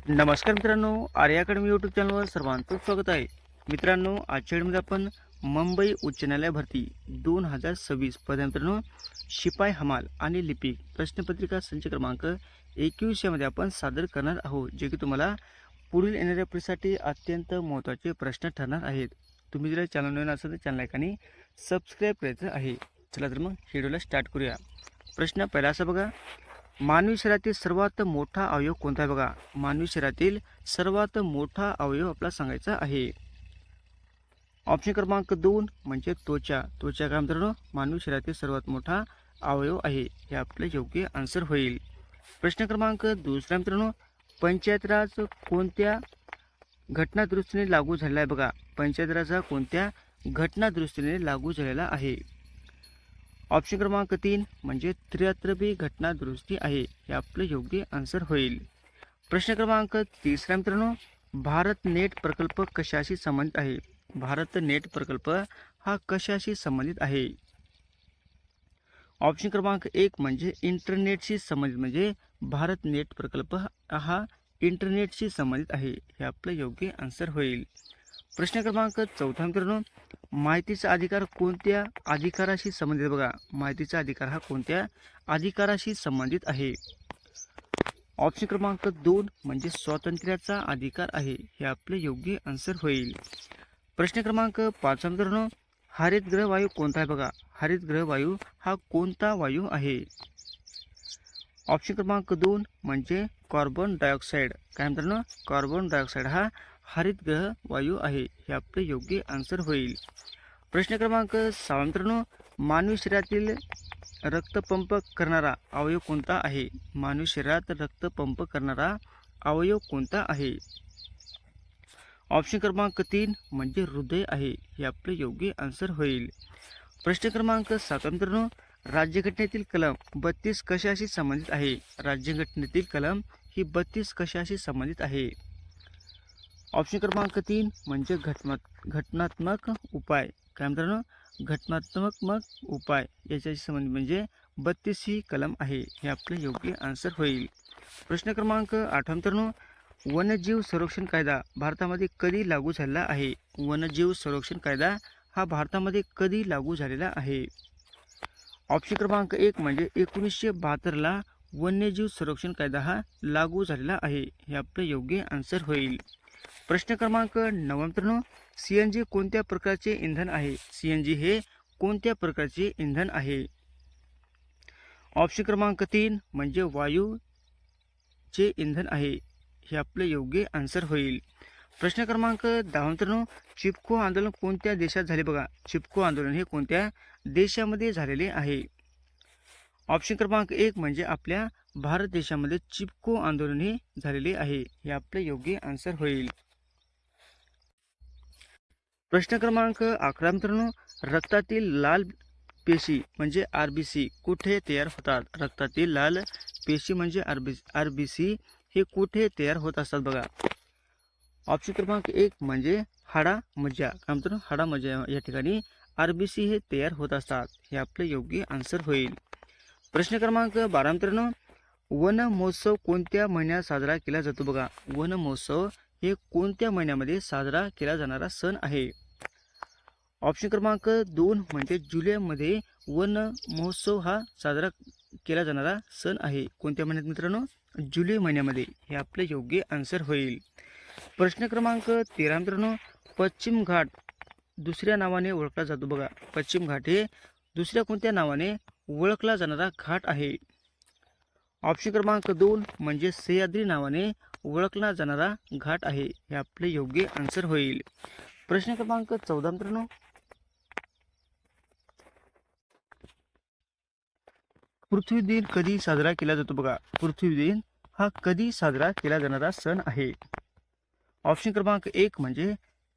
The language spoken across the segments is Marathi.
नमस्कार मित्रांनो, आर्या अकॅडमी यूट्यूब चॅनलवर सर्वांचं स्वागत आहे. मित्रांनो, आजच्या व्हिडिओमध्ये आपण मुंबई उच्च न्यायालय भरती 2026 पदे मित्रांनो शिपाई हमाल आणि लिपिक प्रश्नपत्रिका संच क्रमांक 21 मध्ये आपण सादर करणार आहोत, जे की तुम्हाला पुढील येणाऱ्या परीक्षेसाठी अत्यंत महत्त्वाचे प्रश्न ठरणार आहेत. तुम्ही जर चॅनल नवीन असाल तर चॅनल लाईक आणि सबस्क्राईब करायचं आहे. चला तर मग व्हिडिओला स्टार्ट करूया. प्रश्न पहिला असा बघा, मानवी शरीरातील सर्वात मोठा अवयव कोणता आहे? बघा, मानवी शरीरातील सर्वात मोठा अवयव आपला सांगायचा आहे. ऑप्शन क्रमांक 2 म्हणजे त्वचा. त्वचा काय मित्रांनो मानवी शरीरातील सर्वात मोठा अवयव आहे. हे आपले योग्य आन्सर होईल. प्रश्न क्रमांक दुसरा मित्रांनो, पंचायत राज कोणत्या घटना दुरुस्तीने लागू झालेला आहे? बघा, पंचायत राज हा कोणत्या घटना दुरुस्तीने लागू झालेला आहे? ऑप्शन क्रमांक 3 म्हणजे 73वी घटना दुरुस्ती आहे. हे आपलं योग्य आन्सर होईल. प्रश्न क्रमांक तिसरा मित्रांनो, भारत नेट प्रकल्प कशाशी संबंधित आहे? भारत नेट प्रकल्प हा कशाशी संबंधित आहे? ऑप्शन क्रमांक 1 म्हणजे इंटरनेटशी संबंधित, म्हणजे भारत नेट प्रकल्प हा इंटरनेटशी संबंधित आहे. हे आपलं योग्य आन्सर होईल. प्रश्न क्रमांक चौथा मित्रांनो, माहितीचा अधिकार कोणत्या अधिकाराशी संबंधित? बघा, माहितीचा अधिकार हा कोणत्या अधिकाराशी संबंधित आहे? ऑप्शन क्रमांक 2 म्हणजे स्वातंत्र्याचा अधिकार आहे. हे आपले योग्य आन्सर होईल. प्रश्न क्रमांक 5 मित्रांनो, हरितगृह वायू कोणता आहे? बघा, हरितगृह वायू हा कोणता वायू आहे? ऑप्शन क्रमांक 2 म्हणजे कार्बन डायऑक्साईड. काय मित्रांनो, कार्बन डायऑक्साईड हा हरितगृह वायू आहे. हे आपले योग्य आन्सर होईल. प्रश्न क्रमांक 6 मित्रांनो, मानवी शरीरातील रक्तपंप करणारा अवयव कोणता आहे? मानवी शरीरात रक्तपंप करणारा अवयव कोणता आहे? ऑप्शन क्रमांक 3 म्हणजे हृदय आहे. हे आपले योग्य आन्सर होईल. प्रश्न क्रमांक 7 मित्रांनो, राज्यघटनेतील कलम 32 कशाशी संबंधित आहे? राज्यघटनेतील कलम ही 32 कशाशी संबंधित आहे? ऑप्शन क्रमांक 3 म्हणजे घटनात्मक उपाय. काय मित्रांनो, घटनात्मक उपाय याच्याशी संबंधित म्हणजे 32 ही कलम आहे. हे आपले योग्य आन्सर होईल. प्रश्न क्रमांक 8 मित्रांनो, वन्यजीव संरक्षण कायदा भारतामध्ये कधी लागू झालेला आहे? वन्यजीव संरक्षण कायदा हा भारतामध्ये कधी लागू झालेला आहे? ऑप्शन क्रमांक 1 म्हणजे 1972ला वन्यजीव संरक्षण कायदा हा लागू झालेला आहे. हे आपले योग्य आन्सर होईल. प्रश्न क्रमांक 9 मित्रांनो, CNG कोणत्या प्रकारचे इंधन आहे? CNG हे कोणत्या प्रकारचे इंधन आहे? ऑप्शन क्रमांक 3 म्हणजे वायूचे इंधन आहे. हे आपले योग्य आन्सर होईल. प्रश्न क्रमांक 10 मित्रांनो, चिपको आंदोलन कोणत्या देशात झाले? बघा, चिपको आंदोलन हे कोणत्या देशामध्ये झालेले आहे? ऑप्शन क्रमांक 1 म्हणजे आपल्या भारत देशामध्ये चिपको आंदोलन हे झालेले आहे. हे आपले योग्य आन्सर होईल. प्रश्न क्रमांक 11 मित्रांनो, रक्तातील लाल पेशी म्हणजे RBC कुठे तयार होतात? रक्तातील लाल पेशी म्हणजे RBC हे कुठे तयार होत असतात? बघा, ऑप्शन क्रमांक 1 म्हणजे हाडामज्जा. काय म्हणतो, हाडामज्जा या ठिकाणी RBC हे तयार होत असतात. हे आपले योग्य आन्सर होईल. प्रश्न क्रमांक 12 मित्रांनो, वन महोत्सव कोणत्या महिन्यात साजरा केला जातो? बघा, वन महोत्सव हे कोणत्या महिन्यामध्ये साजरा केला जाणारा सण आहे? ऑप्शन क्रमांक 2 म्हणजे जुलैमध्ये वन महोत्सव हा साजरा केला जाणारा सण आहे. कोणत्या महिन्यात मित्रांनो? जुलै महिन्यामध्ये. हे आपले योग्य आन्सर होईल. प्रश्न क्रमांक 13 मित्रांनो, पश्चिम घाट दुसऱ्या नावाने ओळखला जातो. बघा, पश्चिम घाट हे दुसऱ्या कोणत्या नावाने ओळखला जाणारा घाट आहे? ऑप्शन क्रमांक 2 म्हणजे सह्याद्री नावाने ओळखला जाणारा घाट आहे. हे आपले योग्य आन्सर होईल. प्रश्न क्रमांक 14 मित्रांनो, पृथ्वी दिन कधी साजरा केला जातो? बघा, पृथ्वी दिन हा कधी साजरा केला जाणारा सण आहे? ऑप्शन क्रमांक 1 म्हणजे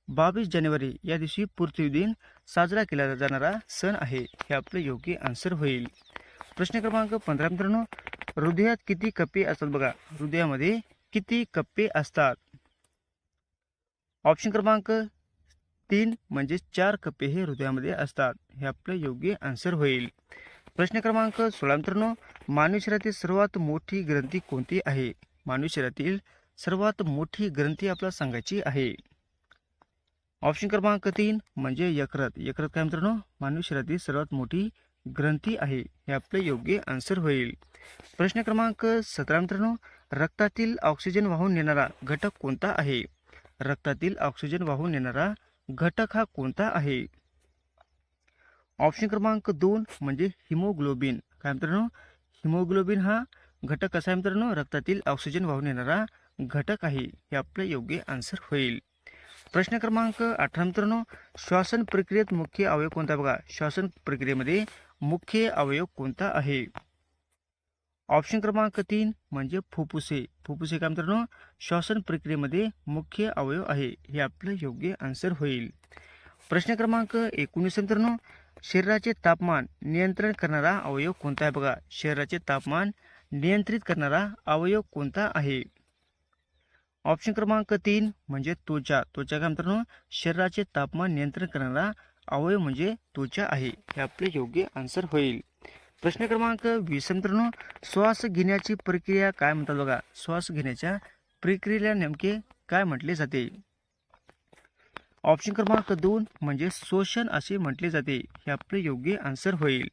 22 जानेवारी या दिवशी पृथ्वी दिन साजरा केला जाणारा सण आहे. हे आपले योग्य आन्सर होईल. प्रश्न क्रमांक 15 मित्रांनो, हृदयात किती कप्पे असतात? बघा, हृदयामध्ये किती कप्पे असतात? ऑप्शन क्रमांक 3 म्हणजे 4 कप्पे हे हृदयामध्ये असतात. हे आपले योग्य आन्सर होईल. प्रश्न क्रमांक 16 मित्रांनो, मानवी शरीरातील सर्वात मोठी ग्रंथी कोणती आहे? मानवी शरीरातील सर्वात मोठी ग्रंथी आपल्याला सांगायची आहे. ऑप्शन क्रमांक 3 म्हणजे यकृत. यकृत काय मित्रांनो, मानवी शरीरातील सर्वात मोठी ग्रंथी आहे. हे आपले योग्य आन्सर होईल. प्रश्न क्रमांक 17 मित्रांनो, रक्तातील ऑक्सिजन वाहून नेणारा घटक कोणता आहे? रक्तातील ऑक्सिजन वाहून नेणारा घटक हा कोणता आहे? ऑप्शन क्रमांक 2 म्हणजे हिमोग्लोबिन. काय मित्रांनो, हिमोग्लोबिन हा घटक कसा आहे मित्रांनो, रक्तातील ऑक्सिजन वाहून नेणारा घटक आहे. हे आपले योग्य आन्सर होईल. प्रश्न क्रमांक 18 मित्रांनो, श्वासन प्रक्रियेत मुख्य अवयव कोणता बघा. श्वासन प्रक्रियेमध्ये मुख्य अवयव कोणता आहे? ऑप्शन क्रमांक 3 म्हणजे फुफ्फुसे. फुफ्फुसे काय मित्रांनो, श्वासन प्रक्रियेमध्ये मुख्य अवयव आहे. हे आपलं योग्य आन्सर होईल. प्रश्न क्रमांक 19 मित्रांनो, शरीराचे तापमान नियंत्रण करणारा अवयव कोणता आहे बघा. शरीराचे तापमान नियंत्रित करणारा अवयव कोणता आहे? ऑप्शन क्रमांक 3 म्हणजे त्वचा. त्वचा काय मित्रांनो, शरीराचे तापमान नियंत्रण करणारा अवयव म्हणजे त्वचा आहे. हे आपले योग्य आन्सर होईल. प्रश्न क्रमांक 20 मित्रांनो, श्वास घेण्याची प्रक्रिया काय म्हणतात बघा. श्वास घेण्याच्या प्रक्रियेला नेमके काय म्हटले जाते? ऑप्शन क्रमांक 2 म्हणजे शोषण असे म्हटले जाते. हे आपले योग्य आन्सर होईल.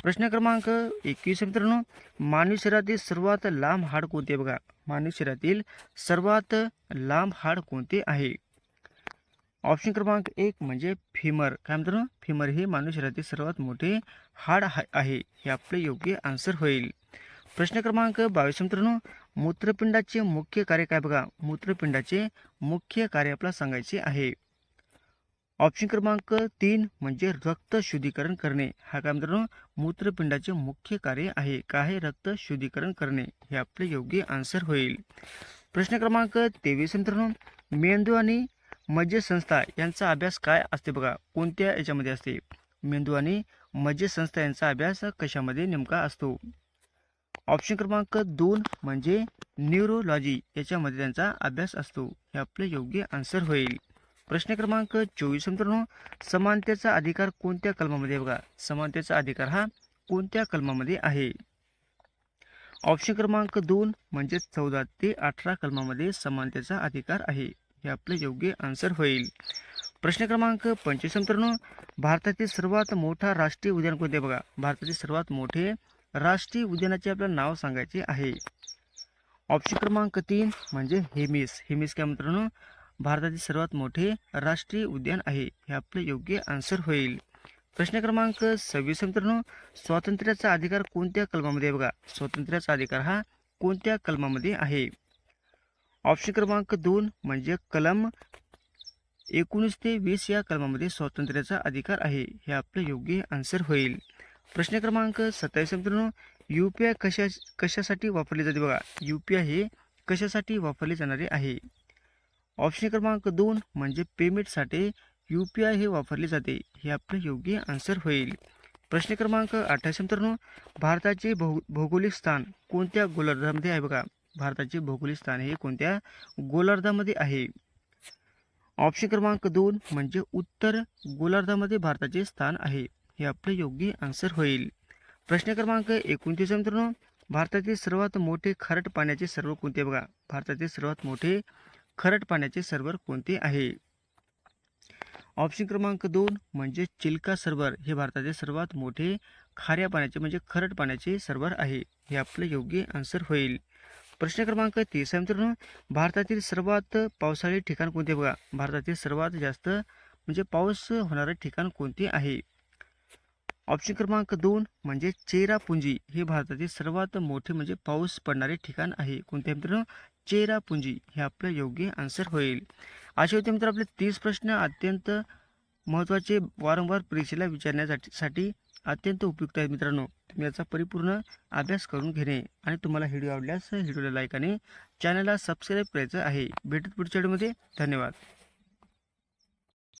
प्रश्न क्रमांक 21 मित्रांनो, मानवी शरीरातील सर्वात लांब हाड कोणते आहे बघा. मानवी शरीरातील सर्वात लांब हाड कोणते आहे? ऑप्शन क्रमांक 1 म्हणजे फिमर. काय मित्रांनो, फिमर हे मानवी शरीरातील सर्वात मोठे हाड आहे. हे आपले योग्य आन्सर होईल. प्रश्न क्रमांक 22 मित्रांनो, मूत्रपिंडाचे मुख्य कार्य काय बघा. मूत्रपिंडाचे मुख्य कार्य आपल्याला सांगायचे आहे. ऑप्शन क्रमांक 3 म्हणजे रक्त शुद्धीकरण करणे. हा काय मित्रांनो, मूत्रपिंडाचे मुख्य कार्य आहे. काय आहे? रक्त शुद्धीकरण करणे. हे आपले योग्य आन्सर होईल. प्रश्न क्रमांक 23 मित्रांनो, मेंदू आणि मज्जासंस्था यांचा अभ्यास काय असते बघा. कोणत्या याच्यामध्ये असते? मेंदू आणि मज्जासंस्था यांचा अभ्यास कशामध्ये नेमका असतो? ऑप्शन क्रमांक 2 म्हणजे न्यूरोलॉजी याच्यामध्ये त्यांचा अभ्यास असतो. हे आपले योग्य आन्सर होईल. प्रश्न क्रमांक 24 मित्रांनो, समानतेचा अधिकार कोणत्या कलमामध्ये बघा. समानतेचा अधिकार हा कोणत्या कलमामध्ये आहे? ऑप्शन क्रमांक 2 म्हणजे 14 ते 18 कलमामध्ये समानतेचा अधिकार आहे. हे आपले योग्य आन्सर होईल. प्रश्न क्रमांक 25 मित्रांनो, भारतातील सर्वात मोठा राष्ट्रीय उद्यान कोणते बघा. भारतातील सर्वात मोठे राष्ट्रीय उद्यानाचे आपल्याला नाव सांगायचे आहे. ऑप्शन क्रमांक 3 म्हणजे हेमिस. हेमिस काय मित्रांनो, भारतातील सर्वात मोठे राष्ट्रीय उद्यान आहे. हे आपले योग्य आन्सर होईल. प्रश्न क्रमांक 26 मित्रांनो, स्वातंत्र्याचा अधिकार कोणत्या कलमामध्ये आहे बघा. स्वातंत्र्याचा अधिकार हा कोणत्या कलमामध्ये आहे? ऑप्शन क्रमांक 2 म्हणजे कलम 19 ते 20 या कलमामध्ये स्वातंत्र्याचा अधिकार आहे. हे आपले योग्य आन्सर होईल. प्रश्न क्रमांक 27 मित्रांनो, UPI कशासाठी वापरले जाते बघा. UPI हे कशासाठी वापरले जाणारे आहे? ऑप्शन क्रमांक 2 म्हणजे पेमेंटसाठी UPI हे वापरले जाते. हे आपले योग्य आन्सर होईल. प्रश्न क्रमांक 28 मित्रांनो, भारताचे भौगोलिक स्थान कोणत्या गोलार्धामध्ये आहे बघा. भारताचे भौगोलिक स्थान हे कोणत्या गोलार्धामध्ये आहे? ऑप्शन क्रमांक 2 म्हणजे उत्तर गोलार्धामध्ये भारताचे स्थान आहे. हे आपले योग्य आन्सर होईल. प्रश्न क्रमांक 29 मित्रांनो, भारतातील सर्वात मोठे खारट पाण्याचे सरोवर कोणते बघा. भारतातील सर्वात मोठे खारट पाण्याचे सरोवर कोणते आहे? ऑप्शन क्रमांक 2 म्हणजे चिल्का सरोवर हे भारतातील सर्वात मोठे खाऱ्या पाण्याचे म्हणजे खारट पाण्याचे सरोवर आहे. हे आपले योग्य आन्सर होईल. प्रश्न क्रमांक 30 मित्रांनो, भारतातील सर्वात पावसाळी ठिकाण कोणते बघा. भारतातील सर्वात जास्त म्हणजे पाऊस होणारे ठिकाण कोणते आहे? ऑप्शन क्रमांक 2 म्हणजे चेरापुंजी हे भारतातील सर्वात मोठे म्हणजे पाऊस पडणारे ठिकाण आहे. कोणते मित्रांनो? चेरापुंजी. हे आपलं योग्य आन्सर होईल. असे होते मित्र आपले 30 प्रश्न अत्यंत महत्त्वाचे, वारंवार परीक्षेला विचारण्यासाठी अत्यंत उपयुक्त आहेत मित्रांनो. तुम्ही याचा परिपूर्ण अभ्यास करून घेणे आणि तुम्हाला व्हिडिओ आवडल्यास व्हिडिओला लाईक आणि चॅनलला सबस्क्राईब करायचं आहे. भेटत पुढच्या व्हिडिओमध्ये. धन्यवाद.